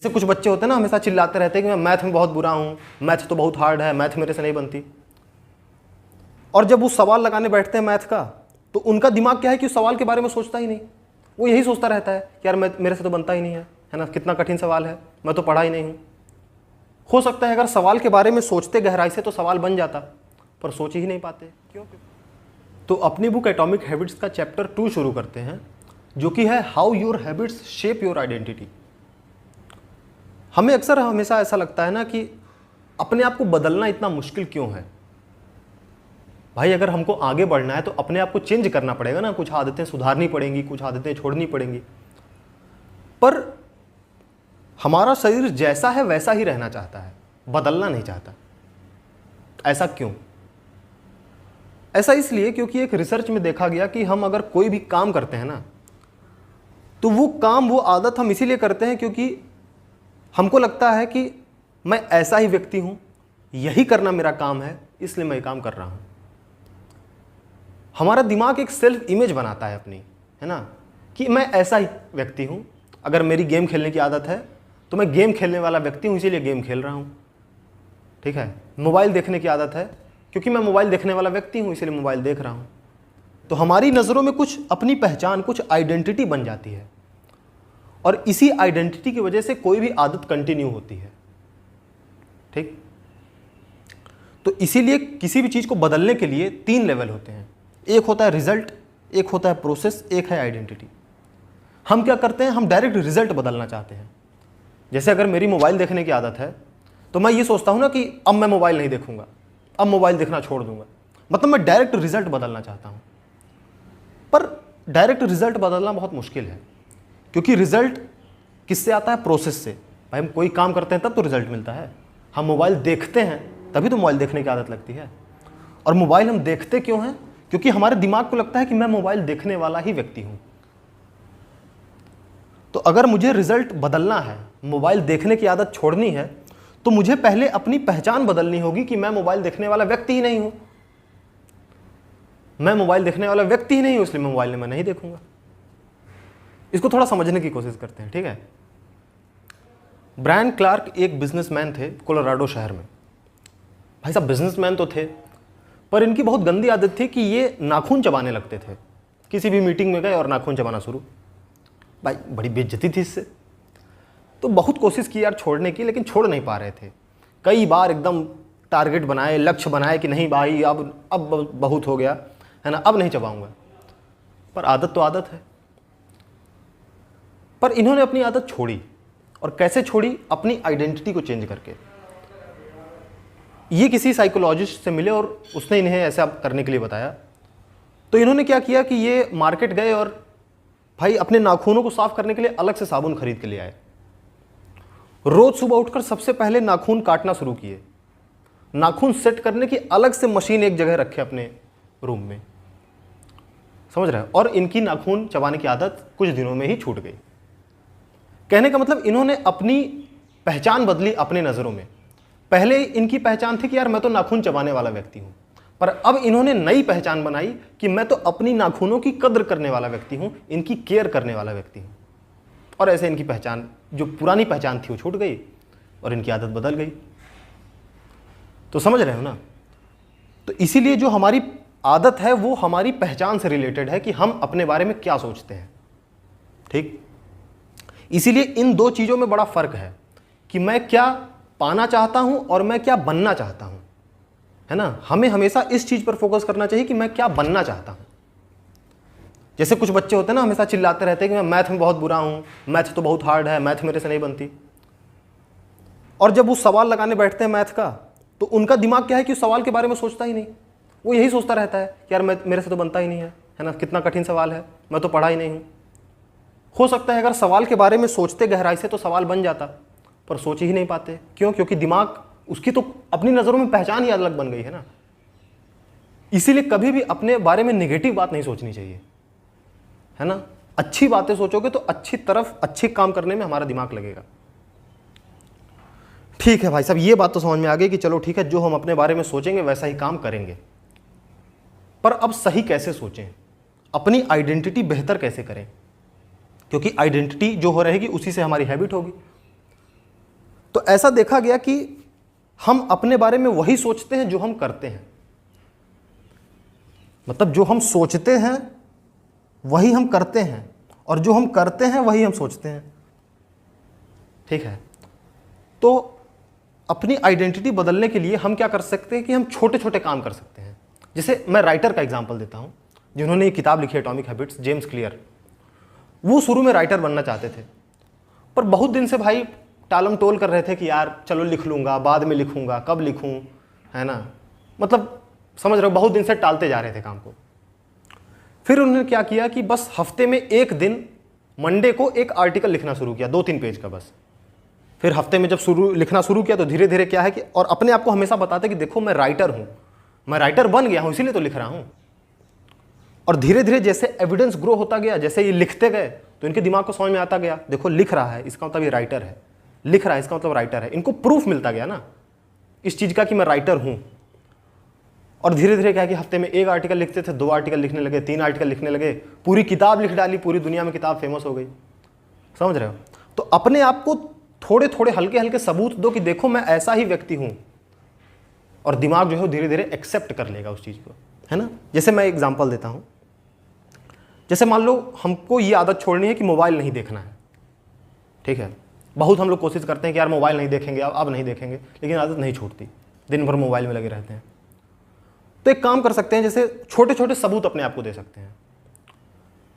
जैसे कुछ बच्चे होते हैं ना, हमेशा चिल्लाते रहते हैं कि मैं मैथ में बहुत बुरा हूँ, मैथ तो बहुत हार्ड है, मैथ मेरे से नहीं बनती। और जब वो सवाल लगाने बैठते हैं मैथ का, तो उनका दिमाग क्या है कि उस सवाल के बारे में सोचता ही नहीं। वो यही सोचता रहता है कि यार मेरे से तो बनता ही नहीं है ना, कितना कठिन सवाल है, मैं तो पढ़ा ही नहीं हूँ। हो सकता है अगर सवाल के बारे में सोचते गहराई से तो सवाल बन जाता, पर सोच ही नहीं पाते। क्यों? तो अपनी बुक एटॉमिक हैबिट्स का चैप्टर 2 शुरू करते हैं, जो कि है how your habits shape your identity. हमें अक्सर हमेशा ऐसा लगता है ना कि अपने आप को बदलना इतना मुश्किल क्यों है। भाई अगर हमको आगे बढ़ना है तो अपने आप को चेंज करना पड़ेगा ना, कुछ आदतें सुधारनी पड़ेंगी, कुछ आदतें छोड़नी पड़ेंगी। पर हमारा शरीर जैसा है वैसा ही रहना चाहता है, बदलना नहीं चाहता। ऐसा क्यों? ऐसा इसलिए क्योंकि एक रिसर्च में देखा गया कि हम अगर कोई भी काम करते हैं ना, तो वो काम, वो आदत हम इसीलिए करते हैं क्योंकि हमको लगता है कि मैं ऐसा ही व्यक्ति हूं, यही करना मेरा काम है, इसलिए मैं ये काम कर रहा हूं। हमारा दिमाग एक सेल्फ इमेज बनाता है अपनी, है ना, कि मैं ऐसा ही व्यक्ति हूं। अगर मेरी गेम खेलने की आदत है तो मैं गेम खेलने वाला व्यक्ति हूं, इसीलिए गेम खेल रहा हूं। ठीक है, मोबाइल देखने की आदत है क्योंकि मैं मोबाइल देखने वाला व्यक्ति हूं, इसलिए मोबाइल देख रहा हूं। तो हमारी नज़रों में कुछ अपनी पहचान, कुछ आइडेंटिटी बन जाती है, और इसी आइडेंटिटी की वजह से कोई भी आदत कंटिन्यू होती है। ठीक, तो इसीलिए किसी भी चीज़ को बदलने के लिए 3 लेवल होते हैं। एक होता है रिजल्ट, एक होता है प्रोसेस, एक है आइडेंटिटी। हम क्या करते हैं, हम डायरेक्ट रिजल्ट बदलना चाहते हैं। जैसे अगर मेरी मोबाइल देखने की आदत है तो मैं ये सोचता हूँ ना कि अब मैं मोबाइल नहीं देखूंगा, अब मोबाइल देखना छोड़ दूंगा, मतलब मैं डायरेक्ट रिजल्ट बदलना चाहता हूँ। पर डायरेक्ट रिजल्ट बदलना बहुत मुश्किल है, क्योंकि रिजल्ट किससे आता है? प्रोसेस से। भाई हम कोई काम करते हैं तब तो रिजल्ट मिलता है। हम मोबाइल देखते हैं तभी तो मोबाइल देखने की आदत लगती है। और मोबाइल हम देखते क्यों हैं? क्योंकि हमारे दिमाग को लगता है कि मैं मोबाइल देखने वाला ही व्यक्ति हूं। तो अगर मुझे रिजल्ट बदलना है, मोबाइल देखने की आदत छोड़नी है, तो मुझे पहले अपनी पहचान बदलनी होगी कि मैं मोबाइल देखने वाला व्यक्ति ही नहीं हूं। मैं मोबाइल देखने वाला व्यक्ति ही नहीं हूं, इसलिए मैं मोबाइल में नहीं देखूंगा। इसको थोड़ा समझने की कोशिश करते हैं। ठीक है, ब्रायन क्लार्क एक बिजनेसमैन थे कोलोराडो शहर में। भाई साहब बिजनेसमैन तो थे, पर इनकी बहुत गंदी आदत थी कि ये नाखून चबाने लगते थे। किसी भी मीटिंग में गए और नाखून चबाना शुरू। भाई बड़ी बेइज्जती थी इससे। तो बहुत कोशिश की यार छोड़ने की, लेकिन छोड़ नहीं पा रहे थे। कई बार एकदम टारगेट बनाए, लक्ष्य बनाए कि नहीं भाई अब बहुत हो गया, है ना, अब नहीं चबाऊंगा। पर आदत तो आदत है। पर इन्होंने अपनी आदत छोड़ी, और कैसे छोड़ी? अपनी आइडेंटिटी को चेंज करके। ये किसी साइकोलॉजिस्ट से मिले और उसने इन्हें ऐसा करने के लिए बताया। तो इन्होंने क्या किया कि ये मार्केट गए और भाई अपने नाखूनों को साफ करने के लिए अलग से साबुन खरीद के ले आए। रोज सुबह उठकर सबसे पहले नाखून काटना शुरू किए। नाखून सेट करने की अलग से मशीन एक जगह रखे अपने रूम में, समझ रहे हैं? और इनकी नाखून चबाने की आदत कुछ दिनों में ही छूट गई। कहने का मतलब इन्होंने अपनी पहचान बदली अपने नज़रों में। पहले इनकी पहचान थी कि यार मैं तो नाखून चबाने वाला व्यक्ति हूं, पर अब इन्होंने नई पहचान बनाई कि मैं तो अपनी नाखूनों की कद्र करने वाला व्यक्ति हूं, इनकी केयर करने वाला व्यक्ति हूं। और ऐसे इनकी पहचान, जो पुरानी पहचान थी, वो छूट गई और इनकी आदत बदल गई। तो समझ रहे हो ना? तो इसीलिए जो हमारी आदत है वो हमारी पहचान से रिलेटेड है कि हम अपने बारे में क्या सोचते हैं। ठीक, इसीलिए इन 2 चीज़ों में बड़ा फर्क है कि मैं क्या पाना चाहता हूं और मैं क्या बनना चाहता हूं, है ना। हमें हमेशा इस चीज़ पर फोकस करना चाहिए कि मैं क्या बनना चाहता हूं। जैसे कुछ बच्चे होते हैं ना, हमेशा चिल्लाते रहते हैं कि मैं मैथ में बहुत बुरा हूं, मैथ तो बहुत हार्ड है, मैथ मेरे से नहीं बनती। और जब वो सवाल लगाने बैठते हैं मैथ का, तो उनका दिमाग क्या है कि उस सवाल के बारे में सोचता ही नहीं। वो यही सोचता रहता है कि यार मेरे से तो बनता ही नहीं है ना, कितना कठिन सवाल है, मैं तो पढ़ा ही नहीं हूँ। हो सकता है अगर सवाल के बारे में सोचते गहराई से तो सवाल बन जाता, पर सोच ही नहीं पाते। क्यों? क्योंकि दिमाग, उसकी तो अपनी नज़रों में पहचान ही अलग बन गई है ना। इसीलिए कभी भी अपने बारे में नेगेटिव बात नहीं सोचनी चाहिए, है ना। अच्छी बातें सोचोगे तो अच्छी तरफ, अच्छे काम करने में हमारा दिमाग लगेगा। ठीक है भाई साहब, ये बात तो समझ में आ गई कि चलो ठीक है, जो हम अपने बारे में सोचेंगे वैसा ही काम करेंगे। पर अब सही कैसे सोचें, अपनी आइडेंटिटी बेहतर कैसे करें? क्योंकि आइडेंटिटी जो हो रहेगी उसी से हमारी हैबिट होगी। तो ऐसा देखा गया कि हम अपने बारे में वही सोचते हैं जो हम करते हैं, मतलब जो हम सोचते हैं वही हम करते हैं, और जो हम करते हैं वही हम सोचते हैं। ठीक है, तो अपनी आइडेंटिटी बदलने के लिए हम क्या कर सकते हैं कि हम छोटे छोटे काम कर सकते हैं। जैसे मैं राइटर का एग्जांपल देता हूं, जिन्होंने ये किताब लिखी एटॉमिक हैबिट्स, जेम्स क्लियर। वो शुरू में राइटर बनना चाहते थे, पर बहुत दिन से भाई टालम टोल कर रहे थे कि यार चलो लिख लूँगा, बाद में लिखूँगा, कब लिखूँ, है ना, मतलब समझ रहे हो, बहुत दिन से टालते जा रहे थे काम को। फिर उन्होंने क्या किया कि बस हफ्ते में एक दिन मंडे को एक आर्टिकल लिखना शुरू किया, 2-3 पेज का बस। फिर हफ्ते में जब लिखना शुरू किया तो धीरे धीरे क्या है कि, और अपने आप को हमेशा बताते कि देखो मैं राइटर हूँ, मैं राइटर बन गया हूँ, इसीलिए तो लिख रहा हूँ। और धीरे धीरे जैसे एविडेंस ग्रो होता गया, जैसे ये लिखते गए तो इनके दिमाग को समझ में आता गया, देखो लिख रहा है इसका मतलब ये राइटर है, लिख रहा है इसका मतलब राइटर है। इनको प्रूफ मिलता गया ना इस चीज़ का कि मैं राइटर हूँ। और धीरे धीरे क्या है कि हफ्ते में एक आर्टिकल लिखते थे, 2 आर्टिकल लिखने लगे, 3 आर्टिकल लिखने लगे, पूरी किताब लिख डाली, पूरी दुनिया में किताब फेमस हो गई। समझ रहे हो? तो अपने आप को थोड़े थोड़े हल्के हल्के सबूत दो कि देखो मैं ऐसा ही व्यक्ति हूँ, और दिमाग जो है धीरे धीरे एक्सेप्ट कर लेगा उस चीज़ को, है ना। जैसे मैं एग्जांपल देता हूँ, जैसे मान लो हमको ये आदत छोड़नी है कि मोबाइल नहीं देखना है। ठीक है, बहुत हम लोग कोशिश करते हैं कि यार मोबाइल नहीं देखेंगे, अब नहीं देखेंगे, लेकिन आदत नहीं छूटती, दिन भर मोबाइल में लगे रहते हैं। तो एक काम कर सकते हैं, जैसे छोटे छोटे सबूत अपने आप को दे सकते हैं।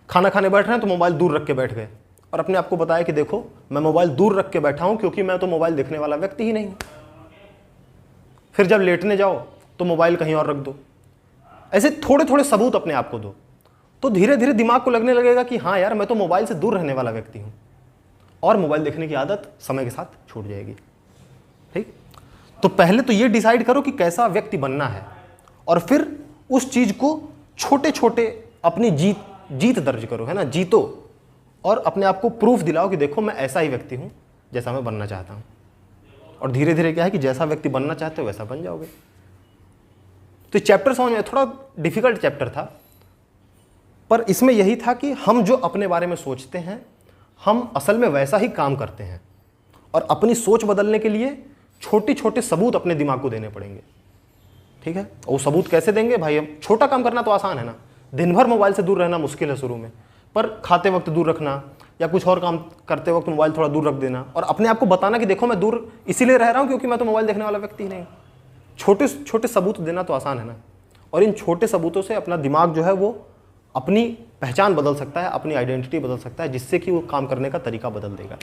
खाना खाने बैठ रहे हैं तो मोबाइल दूर रख के बैठ गए, और अपने आप को बताया कि देखो मैं मोबाइल दूर रख के बैठा हूं क्योंकि मैं तो मोबाइल देखने वाला व्यक्ति ही नहीं हूं। फिर जब लेटने जाओ तो मोबाइल कहीं और रख दो। ऐसे थोड़े थोड़े सबूत अपने आप को दो, तो धीरे धीरे दिमाग को लगने लगेगा कि हाँ यार मैं तो मोबाइल से दूर रहने वाला व्यक्ति हूं, और मोबाइल देखने की आदत समय के साथ छूट जाएगी। ठीक, तो पहले तो ये डिसाइड करो कि कैसा व्यक्ति बनना है, और फिर उस चीज को छोटे छोटे अपनी जीत दर्ज करो, है ना, जीतो, और अपने आप को प्रूफ दिलाओ कि देखो मैं ऐसा ही व्यक्ति हूं जैसा मैं बनना चाहता हूं। और धीरे धीरे क्या है कि जैसा व्यक्ति बनना चाहते हो वैसा बन जाओगे। तो चैप्टर समझ में थोड़ा डिफिकल्ट चैप्टर था, पर इसमें यही था कि हम जो अपने बारे में सोचते हैं हम असल में वैसा ही काम करते हैं, और अपनी सोच बदलने के लिए छोटे छोटे सबूत अपने दिमाग को देने पड़ेंगे। ठीक है, वो सबूत कैसे देंगे भाई? हम छोटा काम करना तो आसान है ना, दिन भर मोबाइल से दूर रहना मुश्किल है शुरू में, पर खाते वक्त दूर रखना या कुछ और काम करते वक्त मोबाइल थोड़ा दूर रख देना, और अपने आप को बताना कि देखो मैं दूर इसीलिए रह रहा हूँ क्योंकि मैं तो मोबाइल देखने वाला व्यक्ति ही नहीं। छोटे छोटे सबूत देना तो आसान है ना, और इन छोटे सबूतों से अपना दिमाग जो है वो अपनी पहचान बदल सकता है, अपनी आइडेंटिटी बदल सकता है, जिससे कि वो काम करने का तरीका बदल देगा।